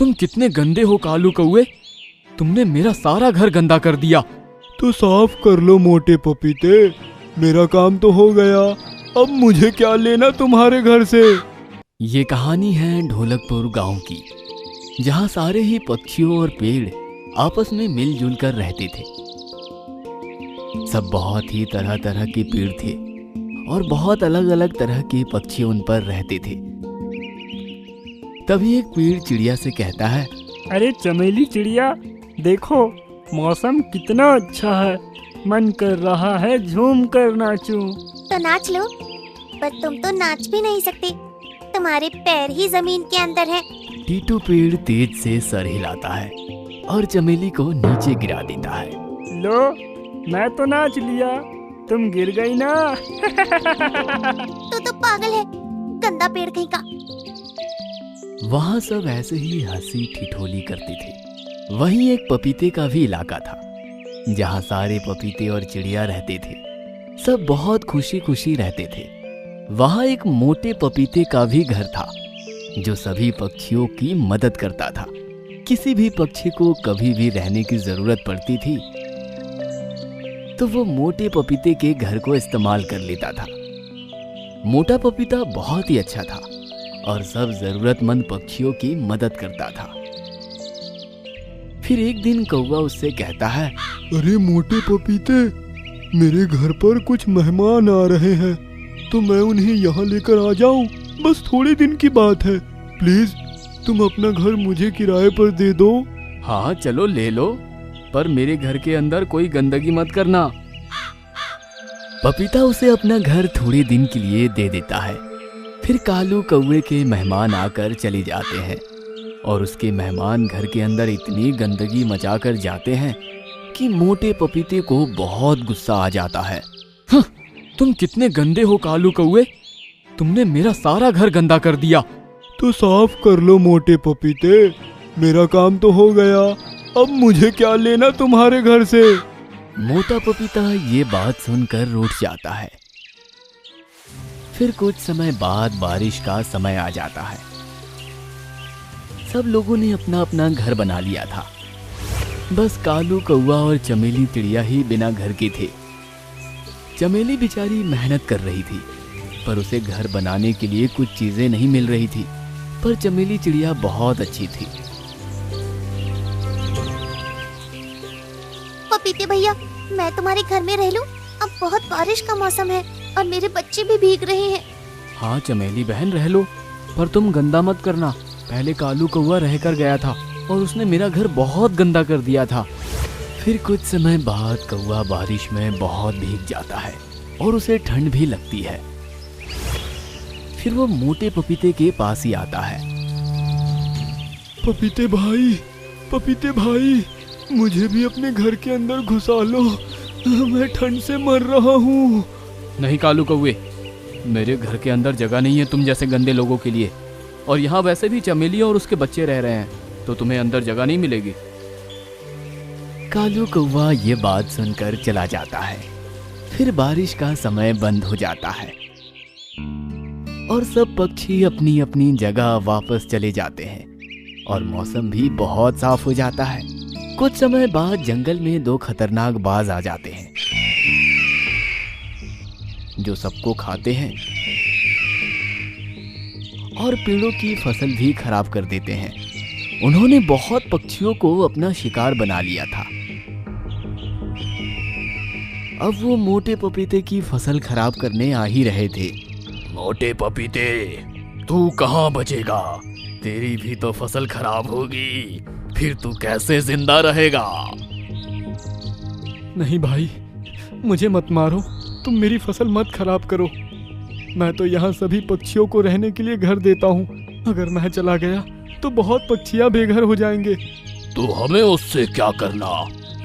तुम कितने गंदे हो कालू कौवे, तुमने मेरा सारा घर गंदा कर दिया। तो साफ कर लो मोटे पपीते, मेरा काम तो हो गया, अब मुझे क्या लेना तुम्हारे घर से। ये कहानी है ढोलकपुर गांव की, जहां सारे ही पक्षियों और पेड़ आपस में मिलजुल कर रहते थे। सब बहुत ही तरह तरह के पेड़ थे और बहुत अलग अलग तरह के पक्षी उन पर रहते थे। तभी एक पेड़ चिड़िया से कहता है, अरे चमेली चिड़िया, देखो मौसम कितना अच्छा है, मन कर रहा है झूम कर नाचूं। तो नाच लो, पर तुम तो नाच भी नहीं सकते, तुम्हारे पैर ही जमीन के अंदर है। टीटू पेड़ तेज से सर हिलाता है और चमेली को नीचे गिरा देता है। लो, मैं तो नाच लिया, तुम गिर गई ना। तो पागल है, गंदा पेड़ कहीं का। वहाँ सब ऐसे ही हंसी ठिठोली करते थे। वहीं एक पपीते का भी इलाका था, जहाँ सारे पपीते और चिड़िया रहते थे। सब बहुत खुशी खुशी रहते थे। वहाँ एक मोटे पपीते का भी घर था, जो सभी पक्षियों की मदद करता था। किसी भी पक्षी को कभी भी रहने की जरूरत पड़ती थी तो वो मोटे पपीते के घर को इस्तेमाल कर लेता था। मोटा पपीता बहुत ही अच्छा था और सब जरूरतमंद पक्षियों की मदद करता था। फिर एक दिन कौवा उससे कहता है, अरे मोटे पपीते, मेरे घर पर कुछ मेहमान आ रहे हैं, तो मैं उन्हें यहाँ लेकर आ जाऊं? बस थोड़े दिन की बात है, प्लीज तुम अपना घर मुझे किराए पर दे दो। हाँ चलो ले लो, पर मेरे घर के अंदर कोई गंदगी मत करना। पपीता उसे अपना घर थोड़े दिन के लिए दे देता है। फिर कालू कौवे के मेहमान आकर चले जाते हैं और उसके मेहमान घर के अंदर इतनी गंदगी मचा कर जाते हैं कि मोटे पपीते को बहुत गुस्सा आ जाता है। तुम कितने गंदे हो कालू कौवे, तुमने मेरा सारा घर गंदा कर दिया। तो साफ कर लो मोटे पपीते, मेरा काम तो हो गया, अब मुझे क्या लेना तुम्हारे घर से। मोटा पपीता ये बात सुनकर रूठ जाता है। फिर कुछ समय बाद बारिश का समय आ जाता है। सब लोगों ने अपना अपना घर बना लिया था। बस कालू कौवा और चमेली चिड़िया ही बिना घर के थे। चमेली बेचारी मेहनत कर रही थी, पर उसे घर बनाने के लिए कुछ चीजें नहीं मिल रही थी। पर चमेली चिड़िया बहुत अच्छी थी। पपीते भैया, मैं तुम्हारे घर में रह लूं? अब बहुत बारिश का मौसम है और मेरे बच्चे भी भीग रहे हैं। हाँ चमेली बहन रह लो, पर तुम गंदा मत करना। पहले कालू कौवा रहकर गया था और उसने मेरा घर बहुत गंदा कर दिया था। फिर कुछ समय बाद कौवा बारिश में बहुत भीग जाता है और उसे ठंड भी लगती है। फिर वो मोटे पपीते के पास ही आता है। पपीते भाई, मुझे भी अपने घर के अंदर घुसा लो, मैं ठंड से मर रहा हूँ। नहीं कालू कौवे, मेरे घर के अंदर जगह नहीं है तुम जैसे गंदे लोगों के लिए, और यहाँ वैसे भी चमेली और उसके बच्चे रह रहे हैं, तो तुम्हें अंदर जगह नहीं मिलेगी। कालू कौवा ये बात सुनकर चला जाता है। फिर बारिश का समय बंद हो जाता है और सब पक्षी अपनी अपनी जगह वापस चले जाते हैं और मौसम भी बहुत साफ हो जाता है। कुछ समय बाद जंगल में दो खतरनाक बाज आ जाते हैं, जो सबको खाते हैं और पेड़ों की फसल भी खराब कर देते हैं। उन्होंने बहुत पक्षियों को अपना शिकार बना लिया था। अब वो मोटे पपीते की फसल खराब करने आ ही रहे थे। मोटे पपीते, तू कहाँ बचेगा? तेरी भी तो फसल खराब होगी, फिर तू कैसे जिंदा रहेगा? नहीं भाई, मुझे मत मारो, तुम मेरी फसल मत खराब करो। मैं तो यहाँ सभी पक्षियों को रहने के लिए घर देता हूँ। अगर मैं चला गया तो बहुत पक्षियाँ बेघर हो जाएंगे। तो हमें उससे क्या करना?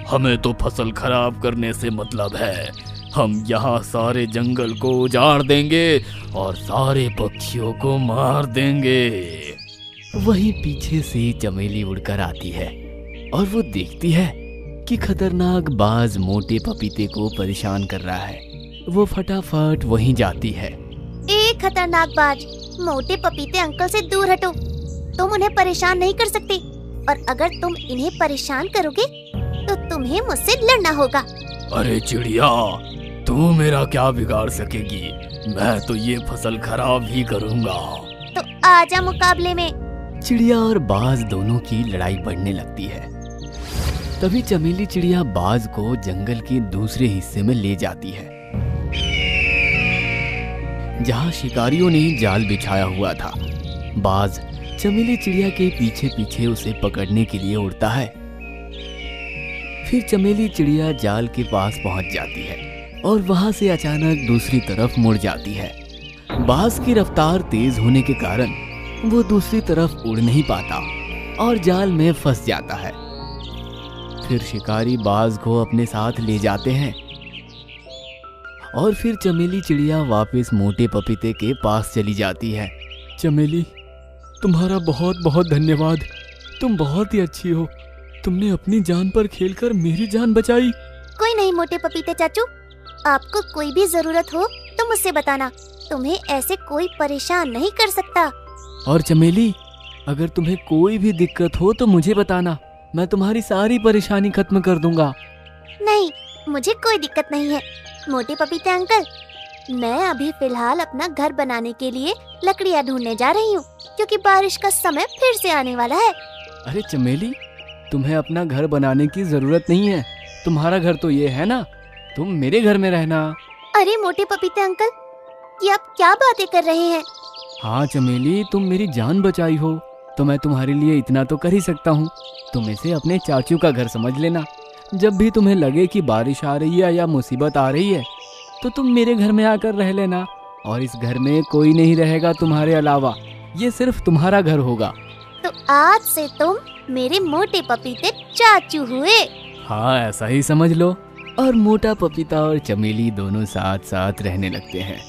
हमें तो फसल खराब करने से मतलब है। हम यहाँ सारे जंगल को उजाड़ देंगे और सारे पक्षियों को मार देंगे। वहीं पीछे से चमेली उड़कर आती है और वो देखती है कि खतरनाक बाज मोटे पपीते को परेशान कर रहा है। वो फटाफट वहीं जाती है। ए खतरनाक बाज, मोटे पपीते अंकल से दूर हटो। तुम उन्हें परेशान नहीं कर सकते, और अगर तुम इन्हें परेशान करोगे तो तुम्हें मुझसे लड़ना होगा। अरे चिड़िया, तू मेरा क्या बिगाड़ सकेगी? मैं तो ये फसल खराब ही करूँगा। तो आजा मुकाबले में। चिड़िया और बाज दोनों की लड़ाई बढ़ने लगती है। तभी चमेली चिड़िया बाज को जंगल के दूसरे हिस्से में ले जाती है, जहाँ शिकारियों ने जाल बिछाया हुआ था। बाज चमेली चिड़िया के पीछे पीछे उसे पकड़ने के लिए उड़ता है। फिर चमेली चिड़िया जाल के पास पहुंच जाती है और वहां से अचानक दूसरी तरफ मुड़ जाती है। बाज की रफ्तार तेज होने के कारण वो दूसरी तरफ उड़ नहीं पाता और जाल में फंस जाता है। फिर शिकारी बाज को अपने साथ ले जाते हैं और फिर चमेली चिड़िया वापस मोटे पपीते के पास चली जाती है। चमेली, तुम्हारा बहुत बहुत धन्यवाद। तुम बहुत ही अच्छी हो। तुमने अपनी जान पर खेलकर मेरी जान बचाई। कोई नहीं मोटे पपीते चाचू, आपको कोई भी जरूरत हो तो मुझसे बताना। तुम्हें ऐसे कोई परेशान नहीं कर सकता। और चमेली, अगर तुम्हें कोई भी दिक्कत हो तो मुझे बताना, मैं तुम्हारी सारी परेशानी खत्म कर दूंगा। नहीं, मुझे कोई दिक्कत नहीं है मोटे पपीते अंकल। मैं अभी फिलहाल अपना घर बनाने के लिए लकड़ियाँ ढूंढने जा रही हूँ, क्योंकि बारिश का समय फिर से आने वाला है। अरे चमेली, तुम्हें अपना घर बनाने की जरूरत नहीं है। तुम्हारा घर तो ये है ना, तुम मेरे घर में रहना। अरे मोटे पपीते अंकल, ये आप क्या बातें कर रहे हैं? हाँ चमेली, तुम मेरी जान बचाई हो तो मैं तुम्हारे लिए इतना तो कर ही सकता हूँ। तुम इसे अपने चाचू का घर समझ लेना। जब भी तुम्हें लगे कि बारिश आ रही है या मुसीबत आ रही है तो तुम मेरे घर में आकर रह लेना, और इस घर में कोई नहीं रहेगा तुम्हारे अलावा। ये सिर्फ तुम्हारा घर होगा। तो आज से तुम मेरे मोटे पपीते चाचू हुए। हाँ, ऐसा ही समझ लो। और मोटा पपीता और चमेली दोनों साथ साथ रहने लगते हैं।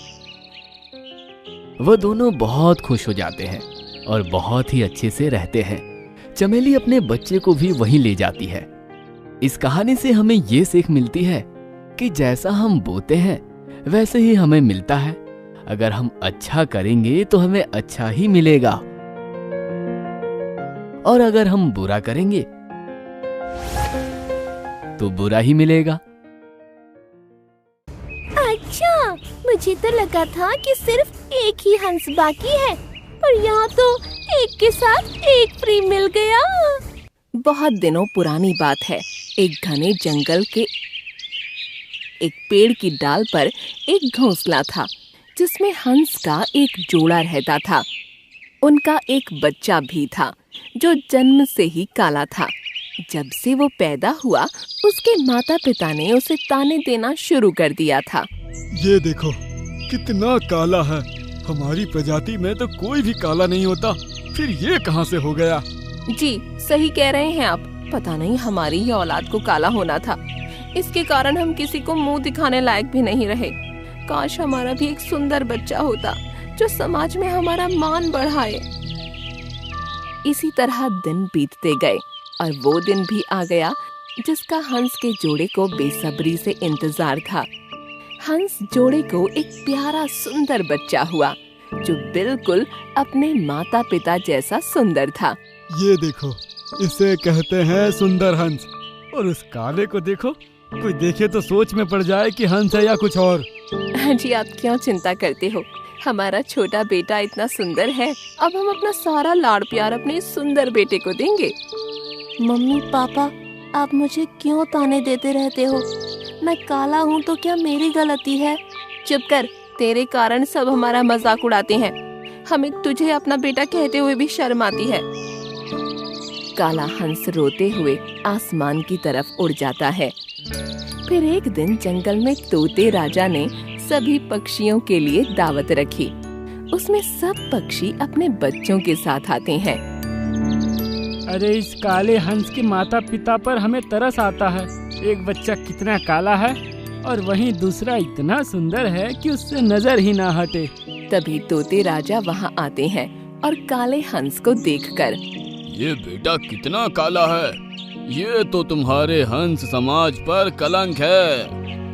वह दोनों बहुत खुश हो जाते हैं और बहुत ही अच्छे से रहते हैं। चमेली अपने बच्चे को भी वहीं ले जाती है। इस कहानी से हमें ये सीख मिलती है कि जैसा हम बोते हैं वैसे ही हमें मिलता है। अगर हम अच्छा करेंगे तो हमें अच्छा ही मिलेगा, और अगर हम बुरा करेंगे तो बुरा ही मिलेगा। अच्छा, मुझे तो लगा था कि सिर्फ एक ही हंस बाकी है, पर यहाँ तो एक के साथ एक फ्री मिल गया। बहुत दिनों पुरानी बात है। एक घने जंगल के एक पेड़ की डाल पर एक घोंसला था, जिसमें हंस का एक जोड़ा रहता था। उनका एक बच्चा भी था जो जन्म से ही काला था। जब से वो पैदा हुआ, उसके माता पिता ने उसे ताने देना शुरू कर दिया था। ये देखो, कितना काला है। हमारी प्रजाति में तो कोई भी काला नहीं होता, फिर ये कहाँ से हो गया? जी, सही कह रहे हैं आप। पता नहीं हमारी ही औलाद को काला होना था। इसके कारण हम किसी को मुंह दिखाने लायक भी नहीं रहे। काश हमारा भी एक सुंदर बच्चा होता जो समाज में हमारा मान बढ़ाए। इसी तरह दिन बीतते गए और वो दिन भी आ गया जिसका हंस के जोड़े को बेसब्री से इंतजार था। हंस जोड़े को एक प्यारा सुंदर बच्चा हुआ जो बिल्कुल अपने माता पिता जैसा सुंदर था। ये देखो, इसे कहते हैं सुंदर हंस। और उस काले को देखो, कोई देखे तो सोच में पड़ जाए कि हंस है या कुछ और। जी, आप क्यों चिंता करते हो? हमारा छोटा बेटा इतना सुंदर है। अब हम अपना सारा लाड़ प्यार अपने सुंदर बेटे को देंगे। मम्मी पापा, आप मुझे क्यों ताने देते रहते हो? मैं काला हूँ तो क्या मेरी गलती है? चुप कर, तेरे कारण सब हमारा मजाक उड़ाते हैं। हमें तुझे अपना बेटा कहते हुए भी शर्म आती है। काला हंस रोते हुए आसमान की तरफ उड़ जाता है। फिर एक दिन जंगल में तोते राजा ने सभी पक्षियों के लिए दावत रखी। उसमें सब पक्षी अपने बच्चों के साथ आते हैं। अरे इस काले हंस के माता पिता पर हमें तरस आता है। एक बच्चा कितना काला है और वहीं दूसरा इतना सुंदर है कि उससे नजर ही ना हटे। तभी तोते राजा वहाँ आते हैं और काले हंस को देखकर, ये बेटा कितना काला है, ये तो तुम्हारे हंस समाज पर कलंक है।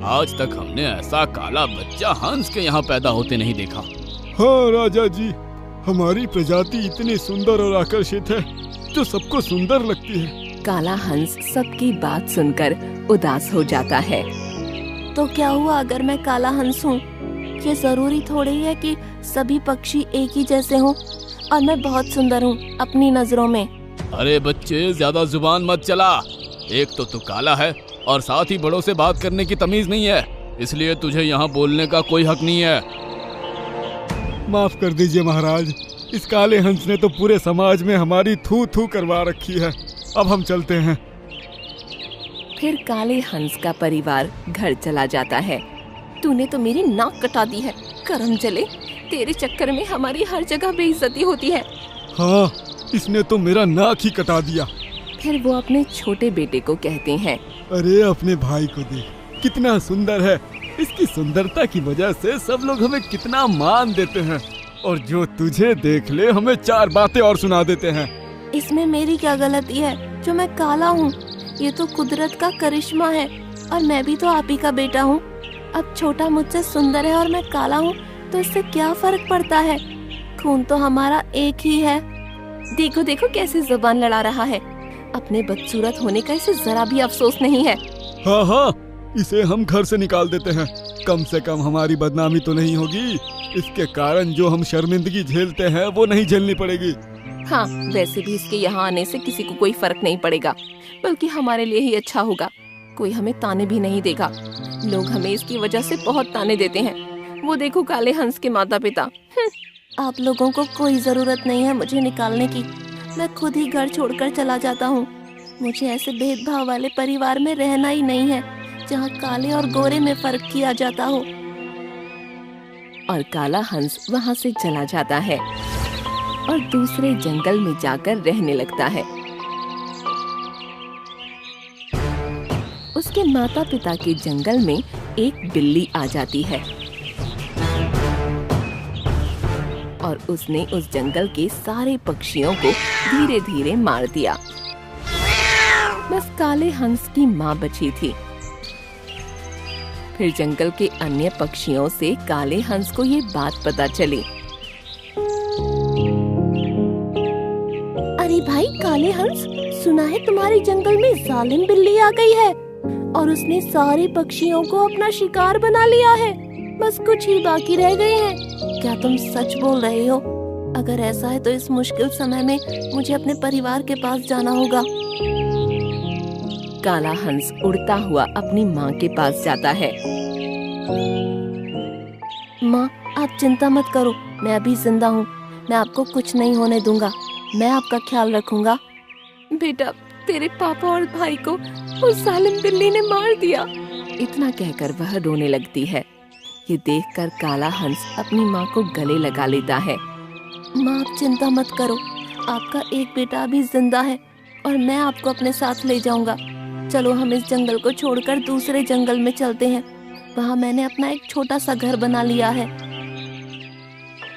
आज तक हमने ऐसा काला बच्चा हंस के यहाँ पैदा होते नहीं देखा। हाँ राजा जी, हमारी प्रजाति इतनी सुंदर और आकर्षित है जो सबको सुंदर लगती है। काला हंस सबकी बात सुनकर उदास हो जाता है। तो क्या हुआ अगर मैं काला हंस हूँ? ये जरूरी थोड़ी है कि सभी पक्षी एक ही जैसे हों, और मैं बहुत सुंदर हूँ अपनी नजरों में। अरे बच्चे, ज्यादा जुबान मत चला। एक तो तू काला है और साथ ही बड़ों से बात करने की तमीज नहीं है, इसलिए तुझे यहाँ बोलने का कोई हक नहीं है। माफ कर दीजिए महाराज, इस काले हंस ने तो पूरे समाज में हमारी थू थू करवा रखी है। अब हम चलते हैं। फिर काले हंस का परिवार घर चला जाता है। तूने तो मेरी नाक कटा दी है, करम चले। तेरे चक्कर में हमारी हर जगह बेइज्जती होती है। हाँ, इसने तो मेरा नाक ही कटा दिया। फिर वो अपने छोटे बेटे को कहते हैं, अरे अपने भाई को देख, कितना सुंदर है। इसकी सुंदरता की वजह से सब लोग हमें कितना मान देते हैं, और जो तुझे देख ले हमें 4 बातें और सुना देते हैं। इसमें मेरी क्या गलती है जो मैं काला हूँ? ये तो कुदरत का करिश्मा है, और मैं भी तो आप ही का बेटा हूँ। अब छोटा मुझसे सुंदर है और मैं काला हूँ, तो इससे क्या फर्क पड़ता है? खून तो हमारा एक ही है। देखो देखो कैसे जुबान लड़ा रहा है। अपने बदसूरत होने का इसे जरा भी अफसोस नहीं है। हाँ हाँ, इसे हम घर से निकाल देते हैं। कम से कम हमारी बदनामी तो नहीं होगी। इसके कारण जो हम शर्मिंदगी झेलते हैं वो नहीं झेलनी पड़ेगी। हाँ, वैसे भी इसके यहाँ आने से किसी को कोई फर्क नहीं पड़ेगा, बल्कि हमारे लिए ही अच्छा होगा। कोई हमें ताने भी नहीं देगा। लोग हमें इसकी वजह से बहुत ताने देते हैं। वो देखो काले हंस के माता पिता। आप लोगों को कोई जरूरत नहीं है मुझे निकालने की। मैं खुद ही घर छोड़कर चला जाता हूँ। मुझे ऐसे भेदभाव वाले परिवार में रहना ही नहीं है, जहाँ काले और गोरे में फर्क किया जाता हो। और काला हंस वहाँ से चला जाता है और दूसरे जंगल में जाकर रहने लगता है। उसके माता पिता के जंगल में एक बिल्ली आ जाती है और उसने उस जंगल के सारे पक्षियों को धीरे धीरे मार दिया। बस काले हंस की माँ बची थी। फिर जंगल के अन्य पक्षियों से काले हंस को ये बात पता चली। अरे भाई काले हंस, सुना है तुम्हारे जंगल में जालिम बिल्ली आ गई है और उसने सारे पक्षियों को अपना शिकार बना लिया है। बस कुछ ही बाकी रह गए हैं। क्या तुम सच बोल रहे हो? अगर ऐसा है तो इस मुश्किल समय में मुझे अपने परिवार के पास जाना होगा। काला हंस उड़ता हुआ अपनी माँ के पास जाता है। माँ, आप चिंता मत करो, मैं अभी जिंदा हूँ। मैं आपको कुछ नहीं होने दूंगा। मैं आपका ख्याल रखूंगा। बेटा, तेरे पापा और भाई को उस जालिम बिल्ली ने मार दिया। इतना कहकर वह रोने लगती है। ये देखकर काला हंस अपनी माँ को गले लगा लेता है। माँ, आप चिंता मत करो। आपका एक बेटा अभी जिंदा है और मैं आपको अपने साथ ले जाऊंगा। चलो हम इस जंगल को छोड़कर दूसरे जंगल में चलते हैं। वहाँ मैंने अपना एक छोटा सा घर बना लिया है।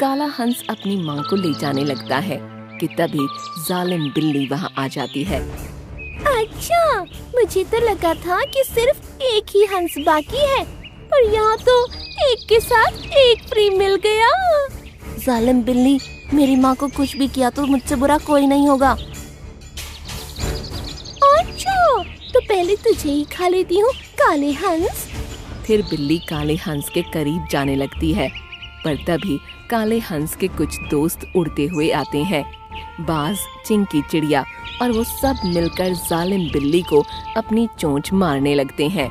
काला हंस अपनी माँ को ले जाने लगता है कि तभी जालिम बिल्ली वहाँ आ जाती है। अच्छा, मुझे तो लगा था कि सिर्फ एक ही हंस बाकी है, पर यहाँ तो एक के साथ एक फ्री मिल गया। जालिम बिल्ली, मेरी माँ को कुछ भी किया तो मुझसे बुरा कोई नहीं होगा। अच्छा, तो पहले तुझे ही खा लेती हूँ काले हंस। फिर बिल्ली काले हंस के करीब जाने लगती है, पर तभी काले हंस के कुछ दोस्त उड़ते हुए आते हैं। बाज, चिंकी चिड़िया और वो सब मिलकर जालिम बिल्ली को अपनी चोंच मारने लगते हैं।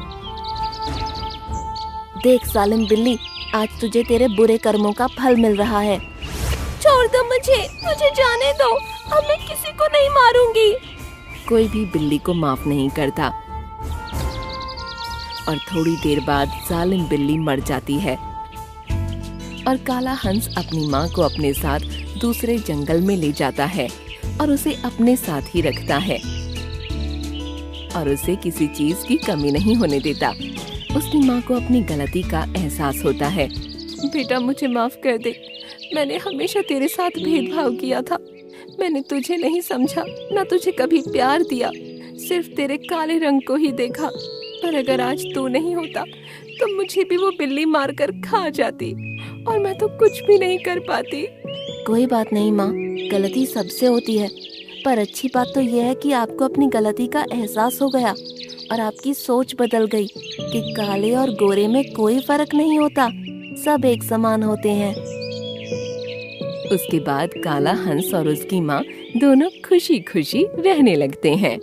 देख जालिम बिल्ली, आज तुझे तेरे बुरे कर्मों का फल मिल रहा है। छोड़ दो मुझे जाने दो। अब मैं किसी को नहीं मारूंगी। कोई भी बिल्ली को माफ नहीं करता और थोड़ी देर बाद जालिम बिल्ली मर जाती है और काला हंस अपनी माँ को अपने साथ दूसरे जंगल में ले जाता है और उसे अपने साथ ही रखता है और उसे किसी चीज की कमी नहीं होने देता। उसकी माँ को अपनी गलती का एहसास होता है। बेटा, मुझे माफ कर दे। मैंने हमेशा तेरे साथ भेदभाव किया था। मैंने तुझे नहीं समझा, ना तुझे कभी प्यार दिया, सिर्फ तेरे काले रंग को ही देखा। पर अगर आज तू नहीं होता तो मुझे भी वो बिल्ली मारकर खा जाती और मैं तो कुछ भी नहीं कर पाती। कोई बात नहीं माँ, गलती सबसे होती है, पर अच्छी बात तो यह है कि आपको अपनी गलती का एहसास हो गया और आपकी सोच बदल गई कि काले और गोरे में कोई फर्क नहीं होता, सब एक समान होते हैं। उसके बाद काला हंस और उसकी माँ दोनों खुशी खुशी रहने लगते हैं।